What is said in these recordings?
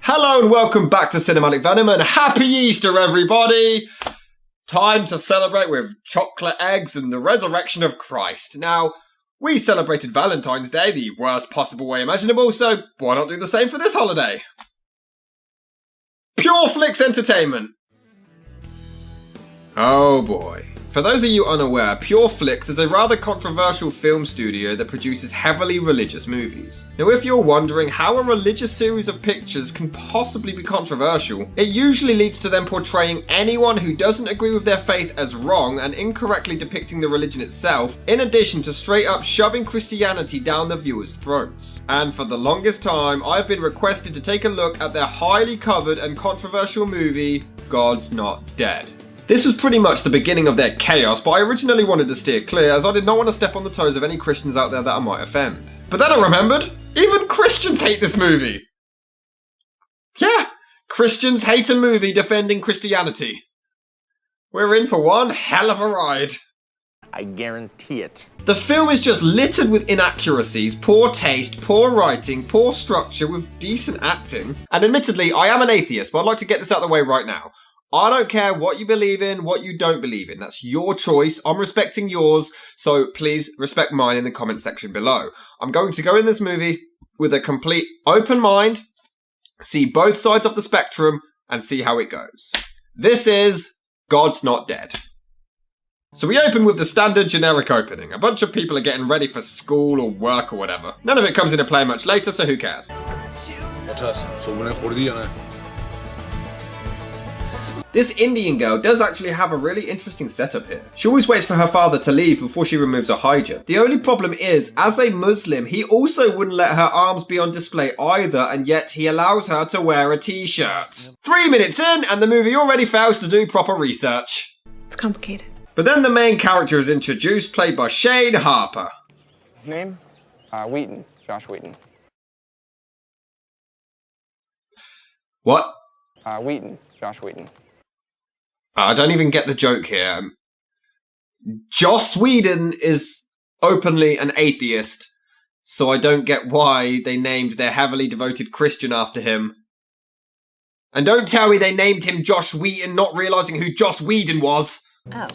Hello and welcome back to Cinematic Venom and happy Easter everybody! Time to celebrate with chocolate eggs and the resurrection of Christ. Now, we celebrated Valentine's Day the worst possible way imaginable, so why not do the same for this holiday? Pure Flix Entertainment! Oh boy. For those of you unaware, Pure Flix is a rather controversial film studio that produces heavily religious movies. Now if you're wondering how a religious series of pictures can possibly be controversial, it usually leads to them portraying anyone who doesn't agree with their faith as wrong and incorrectly depicting the religion itself, in addition to straight up shoving Christianity down the viewers' throats. And for the longest time, I've been requested to take a look at their highly covered and controversial movie, God's Not Dead. This was pretty much the beginning of their chaos, but I originally wanted to steer clear as I did not want to step on the toes of any Christians out there that I might offend. But then I remembered, even Christians hate this movie! Yeah, Christians hate a movie defending Christianity. We're in for one hell of a ride. I guarantee it. The film is just littered with inaccuracies, poor taste, poor writing, poor structure with decent acting. And admittedly, I am an atheist, but I'd like to get this out of the way right now. I don't care what you believe in, what you don't believe in. That's your choice. I'm respecting yours, so please respect mine in the comment section below. I'm going to go in this movie with a complete open mind, see both sides of the spectrum, and see how it goes. This is God's Not Dead. So we open with the standard generic opening. A bunch of people are getting ready for school or work or whatever. None of it comes into play much later, so who cares? This Indian girl does actually have a really interesting setup here. She always waits for her father to leave before she removes her hijab. The only problem is, as a Muslim, he also wouldn't let her arms be on display either, and yet he allows her to wear a t-shirt. 3 minutes in, and the movie already fails to do proper research. It's complicated. But then the main character is introduced, played by Shane Harper. Name? Wheaton. Josh Wheaton. What? Wheaton. Josh Wheaton. I don't even get the joke here. Joss Whedon is openly an atheist, so I don't get why they named their heavily devoted Christian after him. And don't tell me they named him Josh Wheaton, not realising who Joss Whedon was. Oh.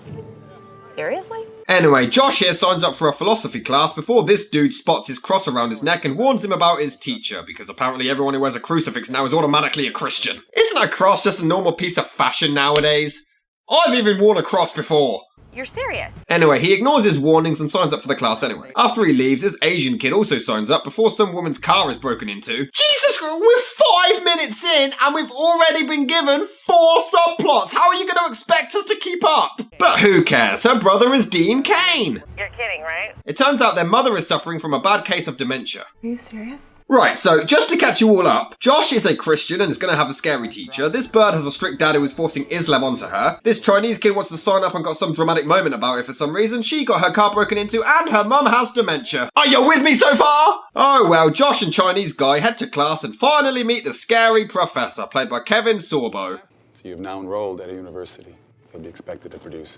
Seriously? Anyway, Josh here signs up for a philosophy class before this dude spots his cross around his neck and warns him about his teacher, because apparently everyone who wears a crucifix now is automatically a Christian. Isn't a cross just a normal piece of fashion nowadays? I've even worn a cross before. You're serious? Anyway, he ignores his warnings and signs up for the class anyway. After he leaves, this Asian kid also signs up before some woman's car is broken into. Jesus Christ, we're 5 minutes in and we've already been given 4 subplots. How are you going to expect us to keep up? But who cares? Her brother is Dean Cain. You're kidding, right? It turns out their mother is suffering from a bad case of dementia. Are you serious? Right, so just to catch you all up, Josh is a Christian and is going to have a scary teacher. This bird has a strict dad who is forcing Islam onto her. This Chinese kid wants to sign up and got some dramatic moment about it for some reason. She got her car broken into and her mum has dementia. Are you with me so far? Oh well, Josh and Chinese guy head to class and finally meet the scary professor, played by Kevin Sorbo. So you've now enrolled at a university. You'll be expected to produce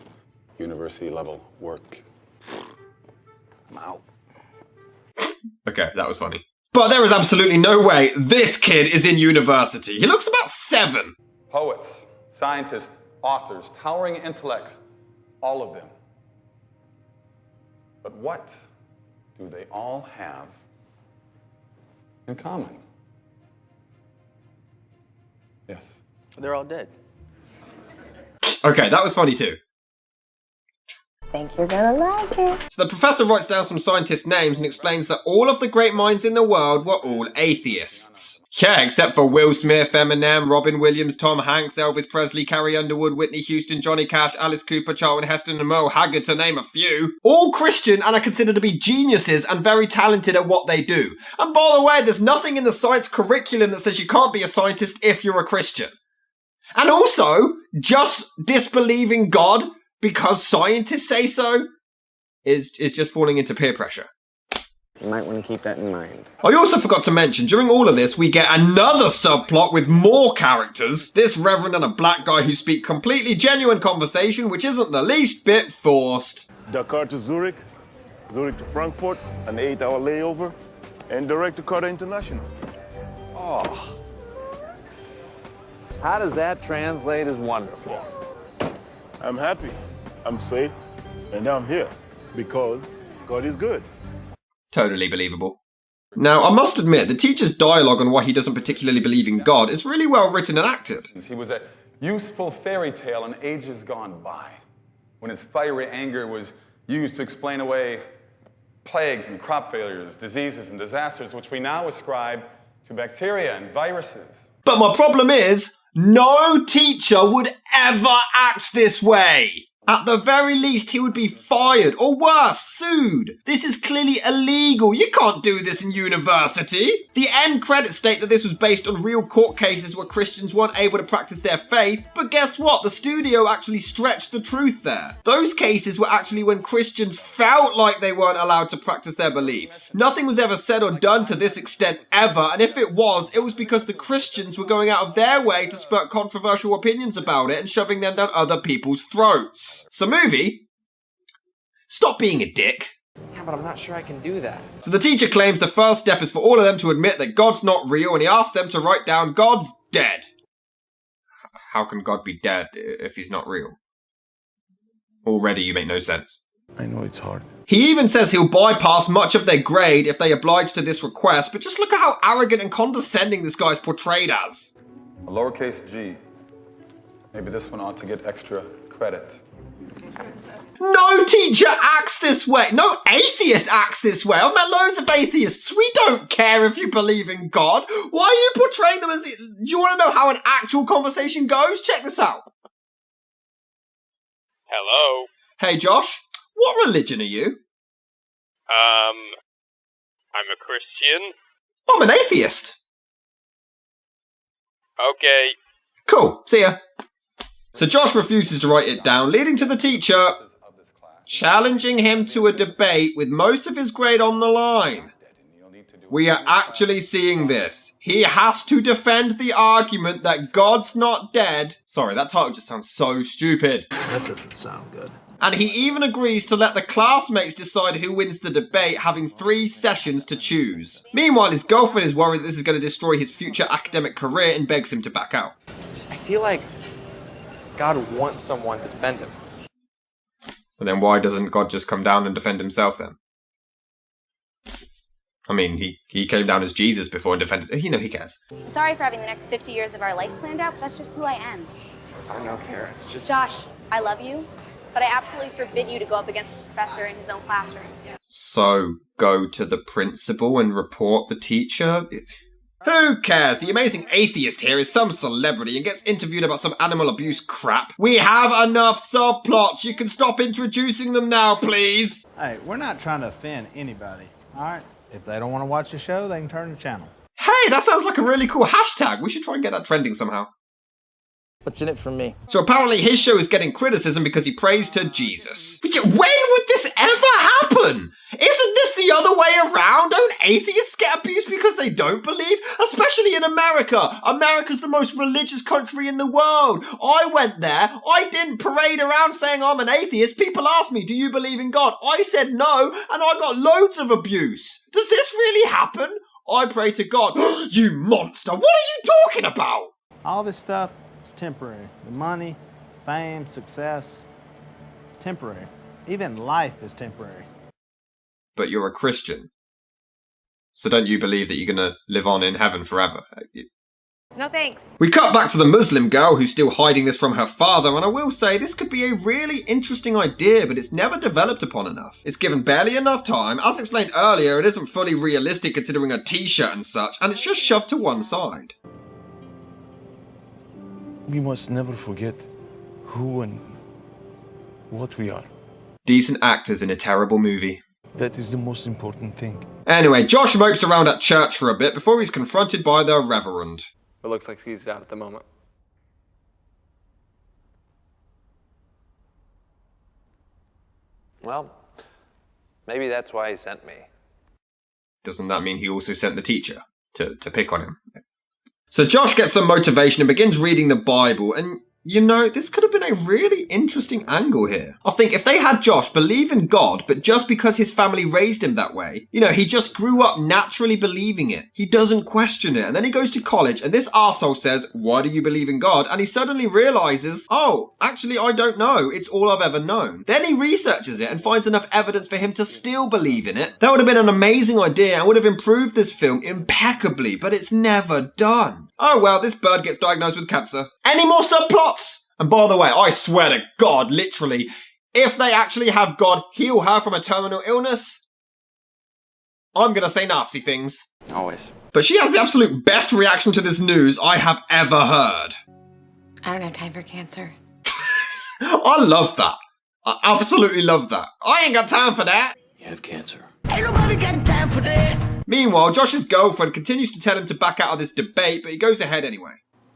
university-level work. I'm out. Okay, that was funny. But there is absolutely no way this kid is in university. He looks about 7. Poets, scientists, authors, towering intellects, all of them. But what do they all have in common? Yes. They're all dead. Okay, that was funny too. Think you're gonna like it. So the professor writes down some scientists' names and explains that all of the great minds in the world were all atheists. Yeah, except for Will Smith, Eminem, Robin Williams, Tom Hanks, Elvis Presley, Carrie Underwood, Whitney Houston, Johnny Cash, Alice Cooper, Charlton Heston and Merle Haggard, to name a few. All Christian and are considered to be geniuses and very talented at what they do. And by the way, there's nothing in the science curriculum that says you can't be a scientist if you're a Christian. And also, just disbelieving God because scientists say so is just falling into peer pressure. You might want to keep that in mind. I also forgot to mention, during all of this, we get another subplot with more characters. This reverend and a black guy who speak completely genuine conversation, which isn't the least bit forced. Dakar to Zurich, Zurich to Frankfurt, an 8-hour layover, and direct to Qatar International. Oh, How does that translate as wonderful? I'm happy, I'm safe, and I'm here because God is good. Totally believable. Now, I must admit, the teacher's dialogue on why he doesn't particularly believe in God is really well written and acted. He was a useful fairy tale in ages gone by, when his fiery anger was used to explain away plagues and crop failures, diseases and disasters, which we now ascribe to bacteria and viruses. But my problem is, no teacher would ever act this way. At the very least, he would be fired, or worse, sued. This is clearly illegal. You can't do this in university. The end credits state that this was based on real court cases where Christians weren't able to practice their faith, but guess what? The studio actually stretched the truth there. Those cases were actually when Christians felt like they weren't allowed to practice their beliefs. Nothing was ever said or done to this extent ever, and if it was because the Christians were going out of their way to spurt controversial opinions about it and shoving them down other people's throats. So movie, stop being a dick. Yeah, but I'm not sure I can do that. So the teacher claims the first step is for all of them to admit that God's not real, and he asks them to write down God's dead. How can God be dead if he's not real? Already you make no sense. I know it's hard. He even says he'll bypass much of their grade if they oblige to this request, but just look at how arrogant and condescending this guy's portrayed as. A lowercase g. Maybe this one ought to get extra credit. No teacher acts this way. No atheist acts this way. I've met loads of atheists. We don't care if you believe in God. Why are you portraying them as the... Do you want to know how an actual conversation goes? Check this out. Hello. Hey, Josh. What religion are you? I'm a Christian. I'm an atheist. Okay. Cool. See ya. So Josh refuses to write it down, leading to the teacher challenging him to a debate with most of his grade on the line. We are actually seeing this. He has to defend the argument that God's not dead. Sorry, that title just sounds so stupid. That doesn't sound good. And he even agrees to let the classmates decide who wins the debate, having 3 sessions to choose. Meanwhile, his girlfriend is worried that this is going to destroy his future academic career and begs him to back out. I feel like God wants someone to defend him. But then why doesn't God just come down and defend himself then? I mean, he came down as Jesus before and defended... You know, he cares. Sorry for having the next 50 years of our life planned out, but that's just who I am. I don't care, it's just... Josh, I love you, but I absolutely forbid you to go up against this professor in his own classroom. So, go to the principal and report the teacher? Who cares? The amazing atheist here is some celebrity and gets interviewed about some animal abuse crap. We have enough subplots. You can stop introducing them now, please. Hey, we're not trying to offend anybody, all right? If they don't want to watch the show, they can turn the channel. Hey, that sounds like a really cool hashtag. We should try and get that trending somehow. What's in it for me? So apparently his show is getting criticism because he prays to Jesus. When would this ever happen? Isn't this the other way around? Don't atheists get abused because they don't believe? Especially in America. America's the most religious country in the world. I went there. I didn't parade around saying I'm an atheist. People asked me, do you believe in God? I said no, and I got loads of abuse. Does this really happen? I pray to God. You monster. What are you talking about? All this stuff is temporary. The money, fame, success, temporary. Even life is temporary. But you're a Christian. So don't you believe that you're going to live on in heaven forever? No thanks. We cut back to the Muslim girl who's still hiding this from her father, and I will say this could be a really interesting idea, but it's never developed upon enough. It's given barely enough time. As explained earlier, it isn't fully realistic considering a t-shirt and such, and it's just shoved to one side. We must never forget who and what we are. Decent actors in a terrible movie. That is the most important thing. Anyway, Josh mopes around at church for a bit before he's confronted by the Reverend. It looks like he's out at the moment. Well, maybe that's why he sent me. Doesn't that mean he also sent the teacher to pick on him? So Josh gets some motivation and begins reading the Bible, and You know, this could have been a really interesting angle here. I think if they had Josh believe in God, but just because his family raised him that way, you know, he just grew up naturally believing it. He doesn't question it. And then he goes to college and this arsehole says, why do you believe in God? And he suddenly realizes, oh, actually, I don't know. It's all I've ever known. Then he researches it and finds enough evidence for him to still believe in it. That would have been an amazing idea and would have improved this film impeccably, but it's never done. Oh well, this bird gets diagnosed with cancer. Any more subplots? And by the way, I swear to God, literally, if they actually have God heal her from a terminal illness, I'm gonna say nasty things. Always. But she has the absolute best reaction to this news I have ever heard. I don't have time for cancer. I love that. I absolutely love that. I ain't got time for that. You have cancer. Ain't nobody got time for that. Meanwhile, Josh's girlfriend continues to tell him to back out of this debate, but he goes ahead anyway.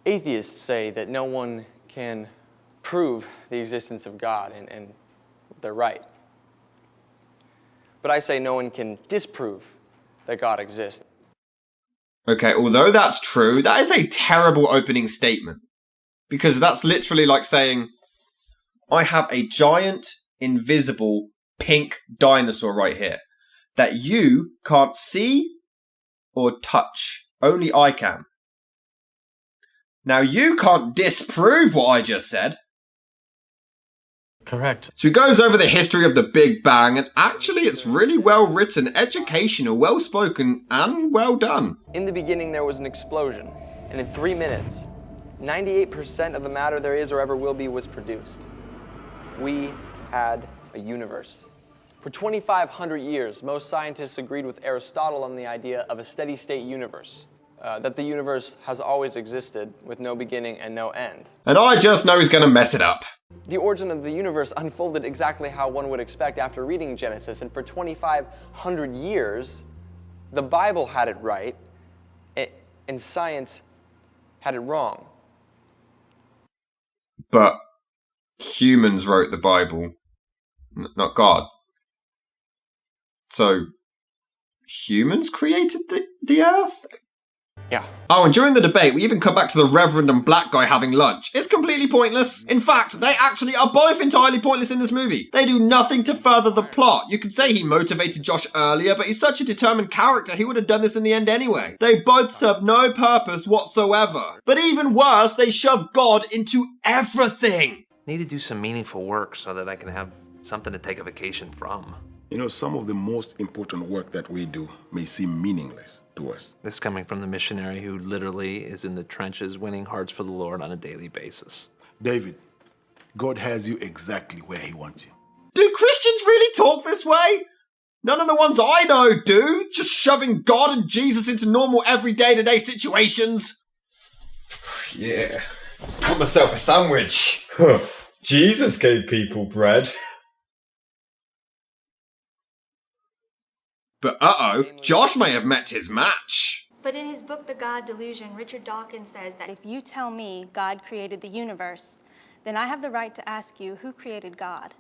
Atheists say that no one can prove the existence of God, and they're right. But I say no one can disprove that God exists. Okay, although that's true, that is a terrible opening statement. Because that's literally like saying, I have a giant, invisible, pink dinosaur right here that you can't see or touch. Only I can. Now you can't disprove what I just said. Correct. So he goes over the history of the Big Bang, and actually it's really well written, educational, well spoken, and well done. In the beginning, there was an explosion, and in 3 minutes, 98% of the matter there is or ever will be was produced. We had a universe. For 2,500 years, most scientists agreed with Aristotle on the idea of a steady-state universe, that the universe has always existed with no beginning and no end. And I just know he's going to mess it up. The origin of the universe unfolded exactly how one would expect after reading Genesis, and for 2,500 years, the Bible had it right, and science had it wrong. But humans wrote the Bible, not God. So, humans created the Earth? Yeah. Oh, and during the debate, we even come back to the Reverend and Black Guy having lunch. It's completely pointless. In fact, they actually are both entirely pointless in this movie. They do nothing to further the plot. You could say he motivated Josh earlier, but he's such a determined character, he would have done this in the end anyway. They both serve no purpose whatsoever. But even worse, they shove God into everything. Need to do some meaningful work so that I can have something to take a vacation from. You know, some of the most important work that we do may seem meaningless to us. This coming from the missionary who literally is in the trenches winning hearts for the Lord on a daily basis. David, God has you exactly where he wants you. Do Christians really talk this way? None of the ones I know do. Just shoving God and Jesus into normal everyday to-day situations. Yeah. Got myself a sandwich. Jesus gave people bread. But uh-oh, Josh may have met his match. But in his book, The God Delusion, Richard Dawkins says that if you tell me God created the universe, then I have the right to ask you who created God.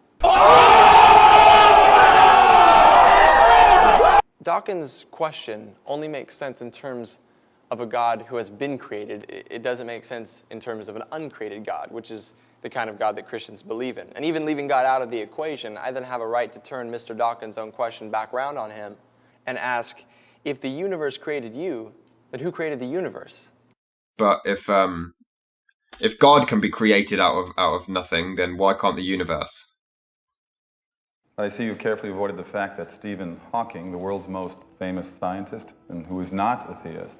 Dawkins' question only makes sense in terms of a God who has been created. It doesn't make sense in terms of an uncreated God, which is the kind of God that Christians believe in. And even leaving God out of the equation, I then have a right to turn Mr. Dawkins' own question back around on him and ask, if the universe created you, then who created the universe? But if God can be created out of nothing, then why can't the universe? I see you carefully avoided the fact that Stephen Hawking, the world's most famous scientist, and who is not a theist,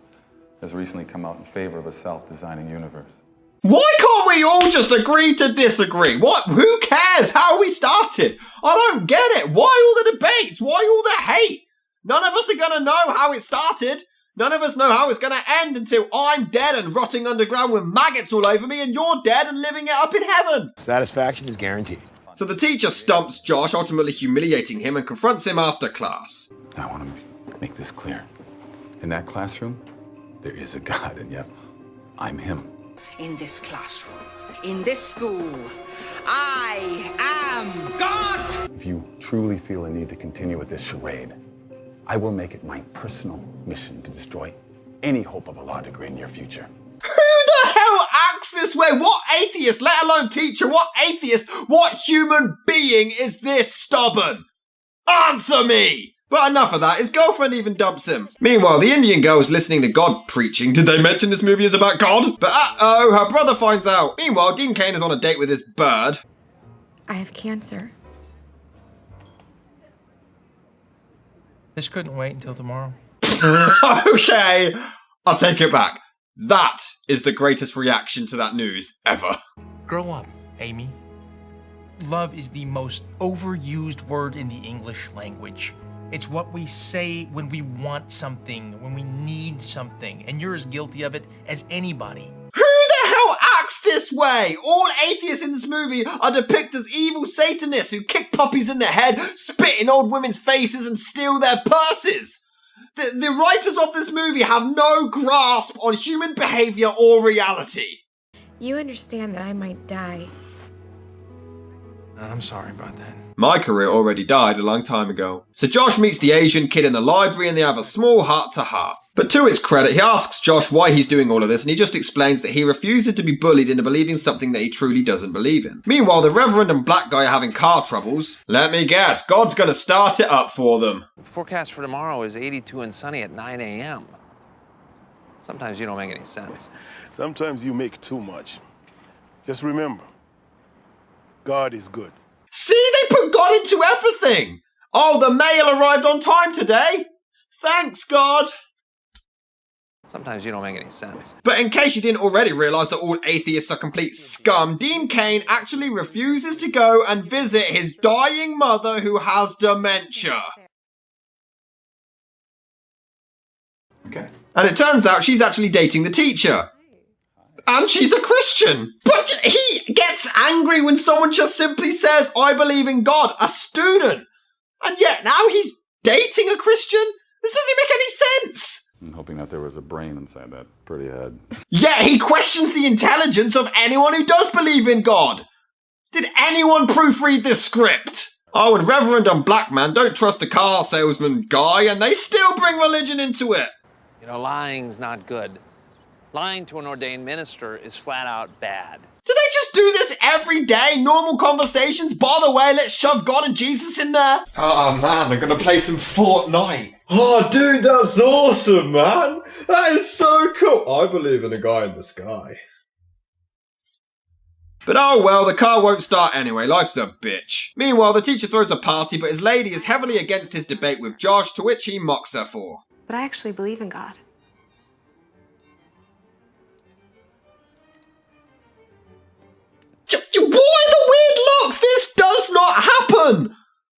has recently come out in favor of a self-designing universe. Why can't we all just agree to disagree? What? Who cares how we started? I don't get it. Why all the debates? Why all the hate? None of us are going to know how it started. None of us know how it's going to end until I'm dead and rotting underground with maggots all over me and you're dead and living it up in heaven. Satisfaction is guaranteed. So the teacher stumps Josh, ultimately humiliating him, and confronts him after class. I want to make this clear. In that classroom, there is a God, and yet I'm him. In this classroom, in this school, I am God! If you truly feel a need to continue with this charade, I will make it my personal mission to destroy any hope of a law degree in your future. Who the hell acts this way way, what atheist, let alone teacher, what atheist, what human being is this stubborn? Answer me! But enough of that, his girlfriend even dumps him. Meanwhile, the Indian girl is listening to God preaching. Did they mention this movie is about God? But uh-oh, her brother finds out. Meanwhile, Dean Cain is on a date with his bird. I have cancer. This couldn't wait until tomorrow. Okay, I'll take it back. That is the greatest reaction to that news ever. Grow up, Amy. Love is the most overused word in the English language. It's what we say when we want something, when we need something, and you're as guilty of it as anybody. Who the hell acts this way? All atheists in this movie are depicted as evil Satanists who kick puppies in the head, spit in old women's faces, and steal their purses. The writers of this movie have no grasp on human behavior or reality. You understand that I might die. I'm sorry about that. My career already died a long time ago. So Josh meets the Asian kid in the library and they have a small heart-to-heart. But to his credit, he asks Josh why he's doing all of this and he just explains that he refuses to be bullied into believing something that he truly doesn't believe in. Meanwhile, the Reverend and Black Guy are having car troubles. Let me guess, God's gonna start it up for them. The forecast for tomorrow is 82 and sunny at 9 a.m. Sometimes you don't make any sense. Sometimes you make too much. Just remember, God is good. See, they put God into everything! Oh, the mail arrived on time today! Thanks, God! Sometimes you don't make any sense. But in case you didn't already realise that all atheists are complete scum, Dean Cain actually refuses to go and visit his dying mother who has dementia. Okay. And it turns out she's actually dating the teacher. And she's a Christian. But he gets angry when someone just simply says, I believe in God, a student. And yet now he's dating a Christian? This doesn't make any sense. I'm hoping that there was a brain inside that pretty head. Yet he questions the intelligence of anyone who does believe in God. Did anyone proofread this script? Oh, and Reverend and Black Man don't trust the car salesman guy, and they still bring religion into it. You know, lying's not good. Lying to an ordained minister is flat out bad. Do they just do this every day? Normal conversations? By the way, let's shove God and Jesus in there. Oh man, they're gonna play some Fortnite. Oh dude, that's awesome, man. That is so cool. I believe in a guy in the sky. But oh well, the car won't start anyway, life's a bitch. Meanwhile, the teacher throws a party, but his lady is heavily against his debate with Josh, to which he mocks her for. But I actually believe in God. Why the weird looks? This does not happen!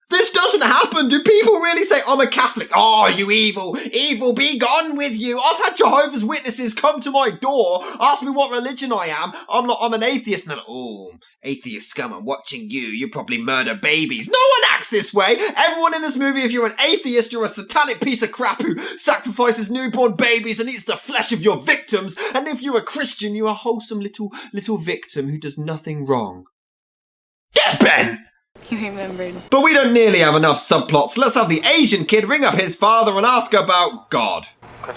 This doesn't happen! Do people really say, I'm a Catholic? Oh, you evil! Evil, be gone with you! I've had Jehovah's Witnesses come to my door, ask me what religion I am. I'm an atheist, and they're like, oh, atheist scum, I'm watching you. You probably murder babies. No one acts this way! Everyone in this movie, if you're an atheist, you're a satanic piece of crap who sacrifices newborn babies and eats the flesh of your victims. And if you're a Christian, you're a wholesome little victim who does nothing wrong. Get Ben! You remembered. But we don't nearly have enough subplots. Let's have the Asian kid ring up his father and ask about God. Look,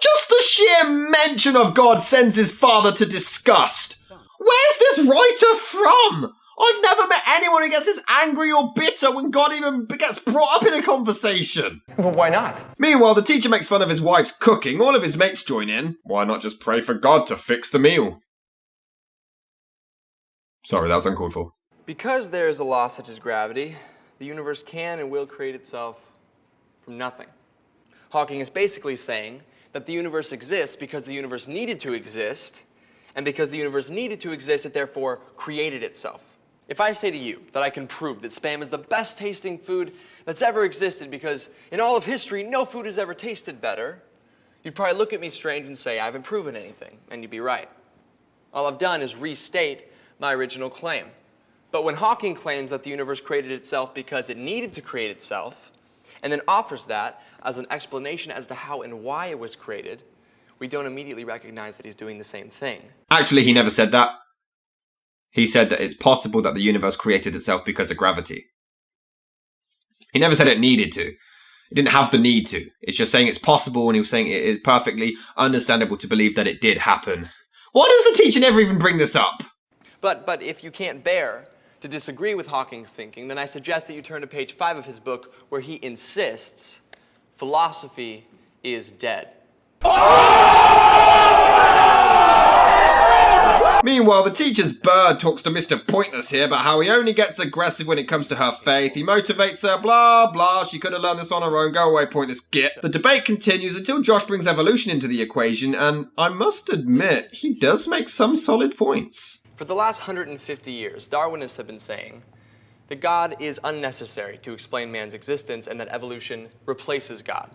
just the sheer mention of God sends his father to disgust. Where's this writer from? I've never met anyone who gets this angry or bitter when God even gets brought up in a conversation. Well, why not? Meanwhile, the teacher makes fun of his wife's cooking. All of his mates join in. Why not just pray for God to fix the meal? Sorry, that was uncalled for. Because there is a law such as gravity, the universe can and will create itself from nothing. Hawking is basically saying that the universe exists because the universe needed to exist, and because the universe needed to exist, it therefore created itself. If I say to you that I can prove that Spam is the best tasting food that's ever existed because in all of history, no food has ever tasted better, you'd probably look at me strange and say, I haven't proven anything, and you'd be right. All I've done is restate my original claim. But when Hawking claims that the universe created itself because it needed to create itself, and then offers that as an explanation as to how and why it was created, we don't immediately recognize that he's doing the same thing. Actually, he never said that. He said that it's possible that the universe created itself because of gravity. He never said it needed to. It didn't have the need to. It's just saying it's possible, and he was saying it is perfectly understandable to believe that it did happen. Why does the teacher never even bring this up? But if you can't bear to disagree with Hawking's thinking, then I suggest that you turn to page 5 of his book, where he insists philosophy is dead. Meanwhile, the teacher's bird talks to Mr. Pointless here about how he only gets aggressive when it comes to her faith. He motivates her, blah, blah. She could have learned this on her own. Go away, Pointless, git. The debate continues until Josh brings evolution into the equation, and I must admit, he does make some solid points. For the last 150 years, Darwinists have been saying that God is unnecessary to explain man's existence and that evolution replaces God.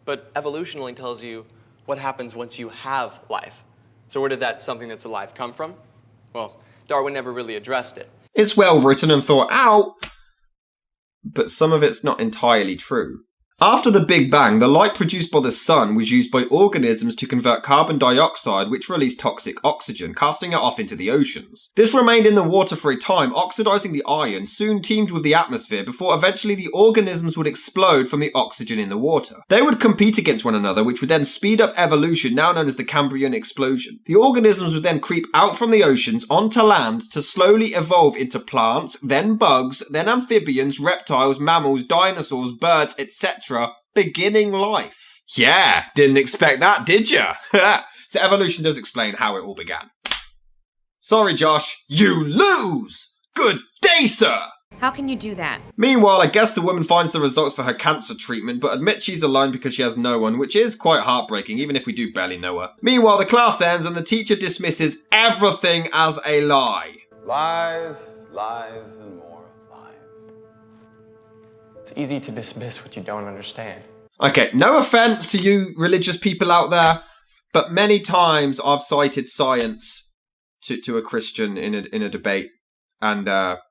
But evolution only tells you what happens once you have life. So where did that something that's alive come from? Well, Darwin never really addressed it. It's well written and thought out, but some of it's not entirely true. After the Big Bang, the light produced by the sun was used by organisms to convert carbon dioxide, which released toxic oxygen, casting it off into the oceans. This remained in the water for a time, oxidizing the iron, soon teamed with the atmosphere, before eventually the organisms would explode from the oxygen in the water. They would compete against one another, which would then speed up evolution, now known as the Cambrian explosion. The organisms would then creep out from the oceans onto land to slowly evolve into plants, then bugs, then amphibians, reptiles, mammals, dinosaurs, birds, etc., beginning life. Yeah, didn't expect that, did ya? So evolution does explain how it all began. Sorry, Josh, you lose! Good day, sir! How can you do that? Meanwhile, I guess the woman finds the results for her cancer treatment, but admits she's alone because she has no one, which is quite heartbreaking, even if we do barely know her. Meanwhile, the class ends and the teacher dismisses everything as a lie. Lies, lies, and more. It's easy to dismiss what you don't understand. Okay, no offense to you religious people out there, but many times I've cited science to a Christian in a debate, and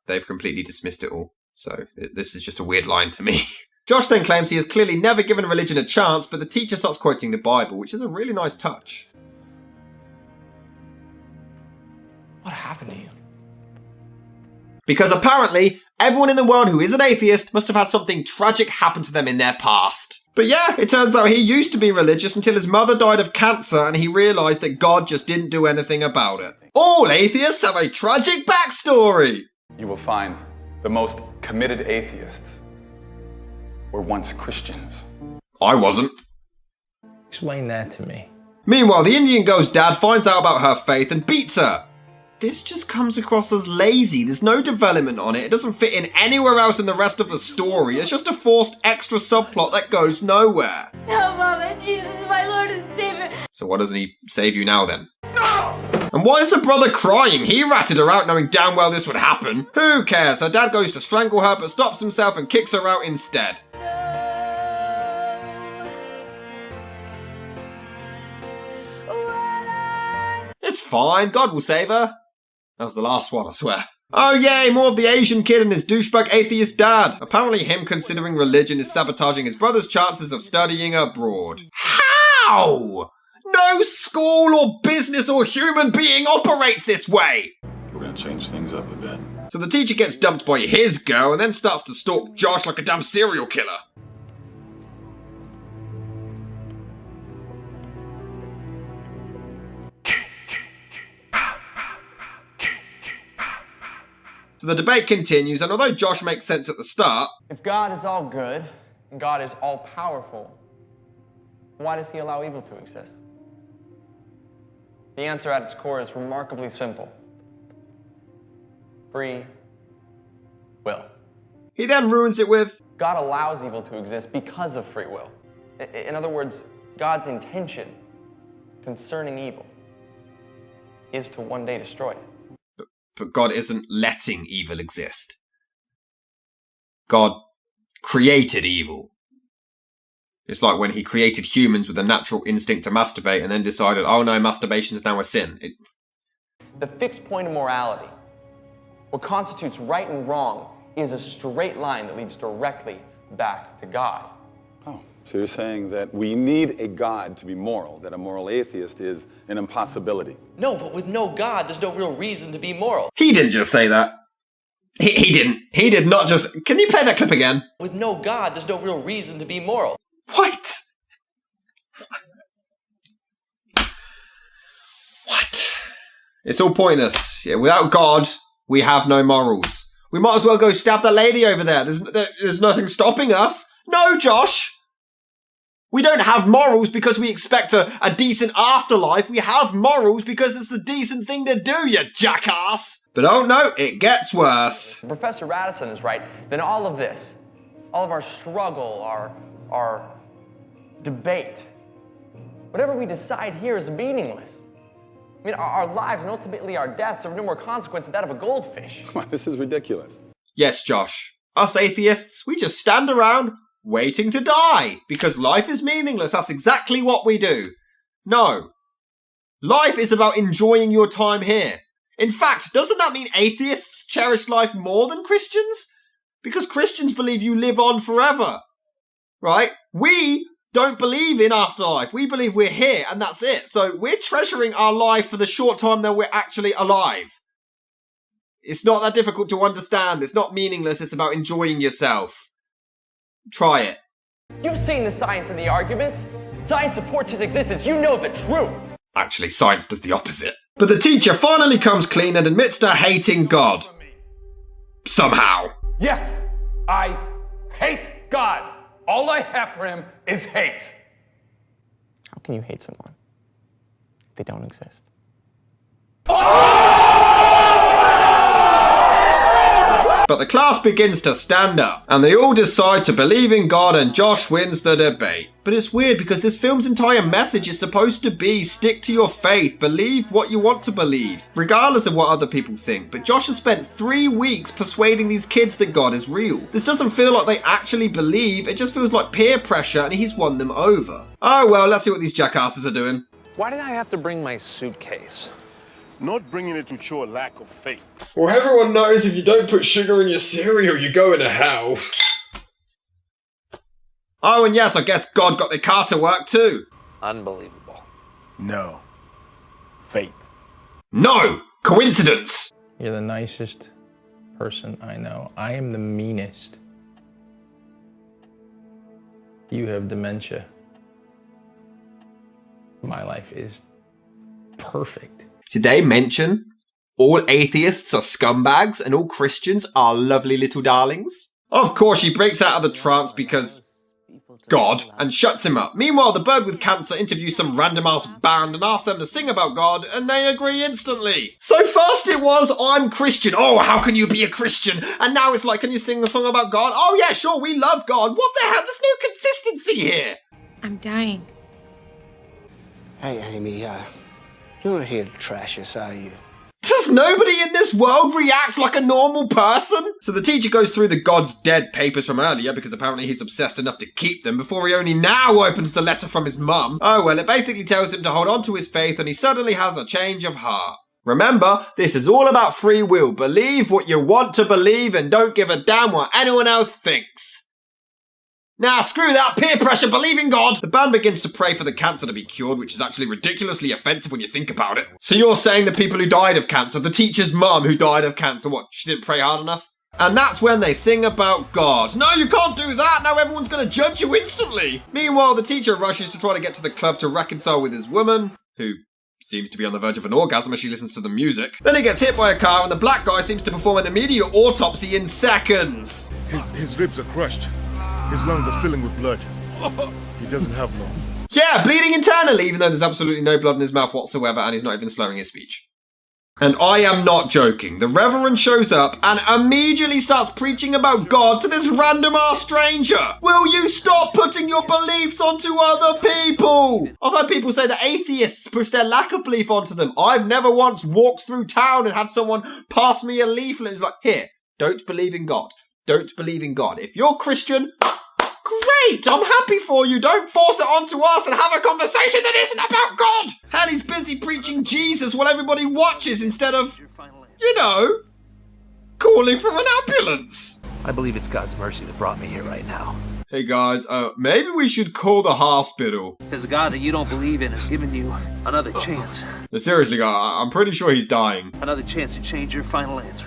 they've completely dismissed it all. So this is just a weird line to me. Josh then claims he has clearly never given religion a chance, but the teacher starts quoting the Bible, which is a really nice touch. What happened to you? Because apparently, everyone in the world who is an atheist must have had something tragic happen to them in their past. But yeah, it turns out he used to be religious until his mother died of cancer and he realised that God just didn't do anything about it. All atheists have a tragic backstory! You will find the most committed atheists were once Christians. I wasn't. Explain that to me. Meanwhile, the Indian girl's dad finds out about her faith and beats her. This just comes across as lazy. There's no development on it. It doesn't fit in anywhere else in the rest of the story. It's just a forced extra subplot that goes nowhere. No, Mama, Jesus is my Lord and Savior. So why doesn't he save you now then? No! And why is her brother crying? He ratted her out knowing damn well this would happen. Who cares? Her dad goes to strangle her but stops himself and kicks her out instead. It's fine. God will save her. That was the last one, I swear. Oh yay, more of the Asian kid and his douchebag atheist dad. Apparently him considering religion is sabotaging his brother's chances of studying abroad. How? No school or business or human being operates this way. We're gonna change things up a bit. So the teacher gets dumped by his girl and then starts to stalk Josh like a damn serial killer. So the debate continues, and although Josh makes sense at the start... If God is all good, and God is all powerful, why does he allow evil to exist? The answer at its core is remarkably simple. Free will. He then ruins it with... God allows evil to exist because of free will. In other words, God's intention concerning evil is to one day destroy it. But God isn't letting evil exist. God created evil. It's like when he created humans with a natural instinct to masturbate and then decided, oh no, masturbation is now a sin. The fixed point of morality, what constitutes right and wrong, is a straight line that leads directly back to God. Oh, so you're saying that we need a God to be moral, that a moral atheist is an impossibility. No, but with no God, there's no real reason to be moral. He didn't just say that. He didn't. He did not just... Can you play that clip again? With no God, there's no real reason to be moral. What? What? It's all pointless. Yeah, without God, we have no morals. We might as well go stab that lady over there. There's nothing stopping us. No, Josh. We don't have morals because we expect a decent afterlife. We have morals because it's the decent thing to do, you jackass. But oh no, it gets worse. Professor Radisson is right. Then all of this, all of our struggle, our debate, whatever we decide here is meaningless. I mean, our lives and ultimately our deaths are of no more consequence than that of a goldfish. This is ridiculous. Yes, Josh. Us atheists, we just stand around waiting to die because life is meaningless. That's exactly what we do. No. Life is about enjoying your time here. In fact, doesn't that mean atheists cherish life more than Christians? Because Christians believe you live on forever. Right? We don't believe in afterlife. We believe we're here and that's it. So we're treasuring our life for the short time that we're actually alive. It's not that difficult to understand. It's not meaningless. It's about enjoying yourself. Try it. You've seen the science and the arguments. Science supports his existence. You know the truth. Actually, science does the opposite. But the teacher finally comes clean and admits to hating God. Somehow. Yes, I hate God. All I have for him is hate. How can you hate someone if they don't exist? But the class begins to stand up, and they all decide to believe in God, and Josh wins the debate. But it's weird because this film's entire message is supposed to be stick to your faith, believe what you want to believe, regardless of what other people think. But Josh has spent 3 weeks persuading these kids that God is real. This doesn't feel like they actually believe, it just feels like peer pressure and he's won them over. Oh well, let's see what these jackasses are doing. Why did I have to bring my suitcase? Not bringing it to show a lack of faith. Well, everyone knows if you don't put sugar in your cereal, you go into hell. Oh, and yes, I guess God got the car to work too. Unbelievable. No. Faith. No! Coincidence! You're the nicest person I know. I am the meanest. You have dementia. My life is perfect. Did they mention all atheists are scumbags and all Christians are lovely little darlings? Of course, she breaks out of the trance because God and shuts him up. Meanwhile, the bird with cancer interviews some random ass band and asks them to sing about God, and they agree instantly. So first it was, I'm Christian. Oh, how can you be a Christian? And now it's like, can you sing a song about God? Oh yeah, sure, we love God. What the hell? There's no consistency here. I'm dying. Hey, Amy, you're not here to trash us, are you? Does nobody in this world react like a normal person? So the teacher goes through the God's dead papers from earlier because apparently he's obsessed enough to keep them before he only now opens the letter from his mum. Oh well, it basically tells him to hold on to his faith and he suddenly has a change of heart. Remember, this is all about free will. Believe what you want to believe and don't give a damn what anyone else thinks. Now, screw that, peer pressure, believe in God! The band begins to pray for the cancer to be cured, which is actually ridiculously offensive when you think about it. So you're saying the people who died of cancer, the teacher's mum who died of cancer, what, she didn't pray hard enough? And that's when they sing about God. No, you can't do that, now everyone's gonna judge you instantly! Meanwhile, the teacher rushes to try to get to the club to reconcile with his woman, who seems to be on the verge of an orgasm as she listens to the music. Then he gets hit by a car and the black guy seems to perform an immediate autopsy in seconds. His ribs are crushed. His lungs are filling with blood. He doesn't have long. Yeah, bleeding internally, even though there's absolutely no blood in his mouth whatsoever and he's not even slurring his speech. And I am not joking. The Reverend shows up and immediately starts preaching about God to this random ass stranger. Will you stop putting your beliefs onto other people? I've heard people say that atheists push their lack of belief onto them. I've never once walked through town and had someone pass me a leaflet and was like, here, don't believe in God. Don't believe in God. If you're Christian, great, I'm happy for you. Don't force it onto us and have a conversation that isn't about God. Hell, he's busy preaching Jesus while everybody watches instead of, you know, calling for an ambulance. I believe it's God's mercy that brought me here right now. Hey guys, maybe we should call the hospital. Because the God that you don't believe in has given you another chance. No, seriously, guys, I'm pretty sure he's dying. Another chance to change your final answer.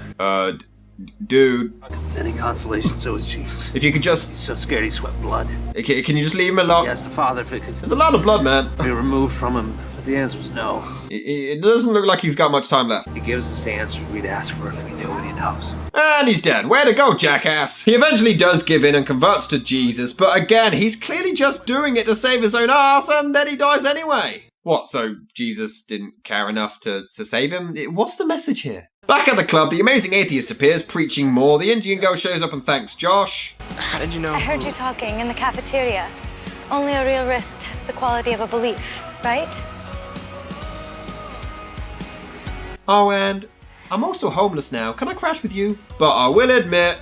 Dude. If it's any consolation, so is Jesus. If you could just... He's so scared he sweat blood. Can you just leave him alone? He asked the Father if it could... There's a lot of blood, man. ...be removed from him, but the answer was no. It doesn't look like he's got much time left. He gives us the answers we'd ask for if we knew what he knows. And he's dead. Way to go, jackass. He eventually does give in and converts to Jesus, but again, he's clearly just doing it to save his own ass, and then he dies anyway. What, so Jesus didn't care enough to save him? What's the message here? Back at the club, the amazing atheist appears, preaching more. The Indian girl shows up and thanks Josh. How did you know? I heard you talking in the cafeteria. Only a real risk tests the quality of a belief, right? Oh, and I'm also homeless now. Can I crash with you? But I will admit,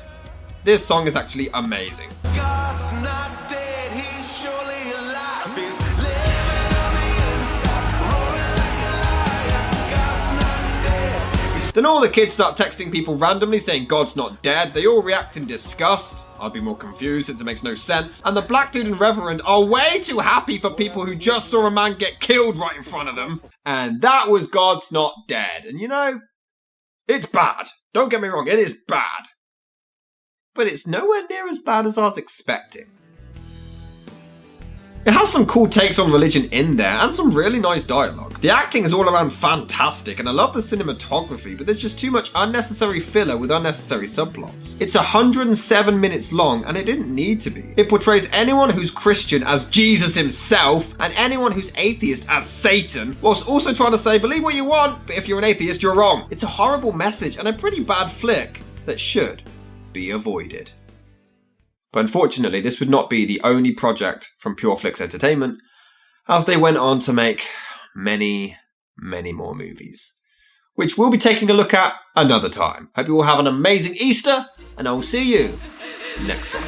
this song is actually amazing. God's not dead, he's surely alive. He's Then all the kids start texting people randomly saying God's not dead. They all react in disgust. I'd be more confused since it makes no sense. And the black dude and Reverend are way too happy for people who just saw a man get killed right in front of them. And that was God's not dead. And you know, it's bad. Don't get me wrong, it is bad. But it's nowhere near as bad as I was expecting. It has some cool takes on religion in there and some really nice dialogue. The acting is all around fantastic and I love the cinematography, but there's just too much unnecessary filler with unnecessary subplots. It's 107 minutes long and it didn't need to be. It portrays anyone who's Christian as Jesus himself and anyone who's atheist as Satan, whilst also trying to say believe what you want, but if you're an atheist you're wrong. It's a horrible message and a pretty bad flick that should be avoided. But unfortunately, this would not be the only project from PureFlix Entertainment, as they went on to make many, many more movies, which we'll be taking a look at another time. Hope you all have an amazing Easter, and I will see you next time.